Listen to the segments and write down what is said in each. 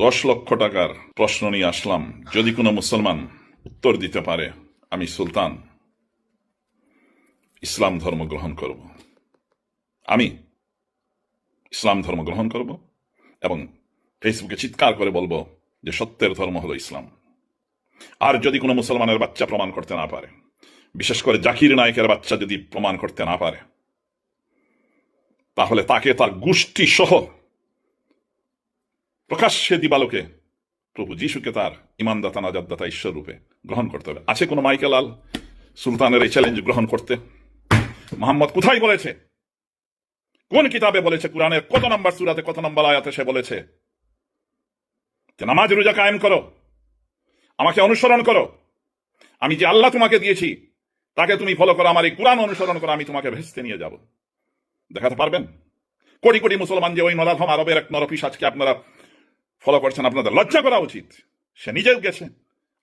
10 লক্ষ টাকার প্রশ্ন নিয়ে আসলাম। যদি কোনো মুসলমান উত্তর দিতে পারে আমি সুলতান ইসলাম ধর্ম গ্রহণ করব, আমি ইসলাম ধর্ম গ্রহণ করব এবং ফেসবুকে চিৎকার করে বলবো যে সত্যের ধর্ম হলো ইসলাম। আর যদি কোনো মুসলমানের বাচ্চা প্রমাণ করতে না পারে, বিশেষ করে জাকির নায়কের বাচ্চা যদি প্রমাণ করতে না পারে, তাহলে তাকে তার গোষ্ঠী সহ প্রকাশ্যে দিবালোকে প্রভু যিশুকে তার ইমানদাতা নাজাদ্দাতা ঈশ্বর রূপে গ্রহণ করতে হবে। আছে কোনো মাইকেল আল সুলতানের এই চ্যালেঞ্জ গ্রহণ করতে? মোহাম্মদ কোথায় বলেছে, কোন কিতাবে বলেছে, কোরআনের কত নম্বর সূরাতে কত নম্বর আয়াতে সে বলেছে যে নামাজ রোজা কায়েম করো, আমাকে অনুসরণ করো, আমি যে আল্লাহ তোমাকে দিয়েছি তাকে তুমি ফলো করো, আমার এই কোরআন অনুসরণ করো, আমি তোমাকে ভেস্তে নিয়ে যাব? দেখাতে পারবেন? কোটি কোটি মুসলমান যে ওই নরাধম আরবের এক নরপিশাচকে আপনারা ফলো করছেন, আপনাদের লজ্জা করা উচিত। সে নিজেও গেছে,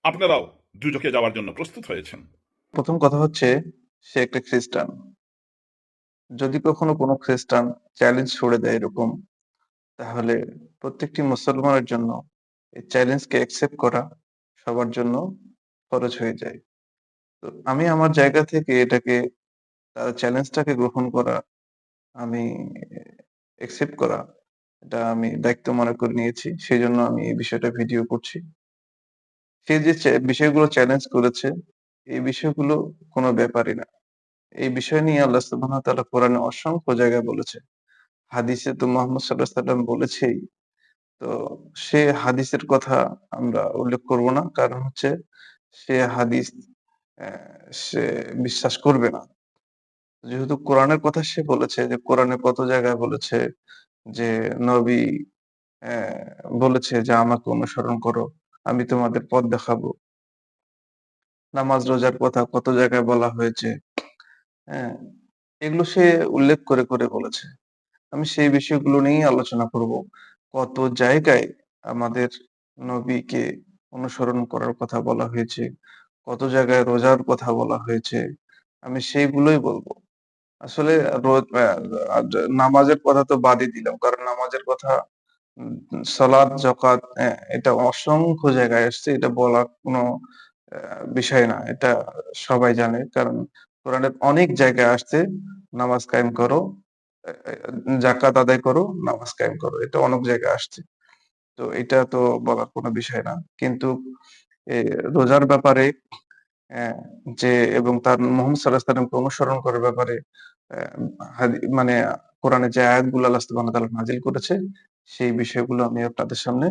আপনারাও দুজকে যাওয়ার জন্য প্রস্তুত হয়েছেন। প্রথম কথা হচ্ছে, সে একটা খ্রিস্টান। যদি কখনো কোনো খ্রিস্টান চ্যালেঞ্জ ছুড়ে দেয় এরকম, তাহলে প্রত্যেকটি মুসলমানের জন্য এই চ্যালেঞ্জকে অ্যাকসেপ্ট করা সবার জন্য ফরজ হয়ে যায়। তো আমি আমার জায়গা থেকে এটাকে, তার চ্যালেঞ্জটাকে গ্রহণ করা, আমি অ্যাকসেপ্ট করা, এটা আমি দায়িত্ব মনে করে নিয়েছি। সেই জন্য আমি এই বিষয়টা ভিডিও করছি। সে যে বিষয়গুলো চ্যালেঞ্জ করেছে, এই বিষয়গুলো কোনো ব্যাপারই না। এই বিষয় নিয়ে আল্লাহ সুবহানাহু ওয়া তাআলা কোরআনে অসংখ্য জায়গায় বলেছে। হাদিসে তো মুহাম্মদ সাল্লাল্লাহু আলাইহি সাল্লাম বলেছেই। তো সে হাদিসের কথা আমরা উল্লেখ করব না। কারণ হচ্ছে সে হাদিস সে বিশ্বাস করবে না। যেহেতু কোরআনের কথা সে বলেছে, যে কোরআনে কত জায়গায় বলেছে যে নবী অ্যা বলেছে যে আমাকে অনুসরণ করো, আমি তোমাদের পথ দেখাবো। নামাজ রোজার কথা কত জায়গায় বলা হয়েছে। হ্যাঁ? এগুলো সে উল্লেখ করে করে বলেছে। আমি সেই বিষয়গুলো নিয়েই আলোচনা করব। কত জায়গায় আমাদের নবীকে অনুসরণ করার কথা বলা হয়েছে, কত জায়গায় রোজার কথা বলা হয়েছে, আমি সেইগুলোই বলব। আসলে নামাজের কথা তো বাদই দিলাম। কারণ নামাজের কথা সালাত, যাকাত, এটা অসংখ্য জায়গায় আসছে। এটা বলার কোনো বিষয় না। এটা সবাই জানে। কারণ কোরআনের অনেক জায়গায় আসছে, নামাজ কায়েম করো, যাকাত আদায় করো, নামাজ কায়েম করো। এটা অনেক জায়গায় আসছে। তো এটা তো বলার কোনো বিষয় না। কিন্তু এ রোজার ব্যাপারে, হ্যাঁ, যে এবং তার মুহাম্মদ সাল্লাল্লাহু আলাইহি ওয়াসাল্লামকে অনুসরণ করার ব্যাপারে মানে কোরআনে যে আয়াতগুলো আল্লাহ সুবহানাহু ওয়া তাআলা নাযিল করেছে, সেই বিষয়গুলো আমি আপনাদের সামনে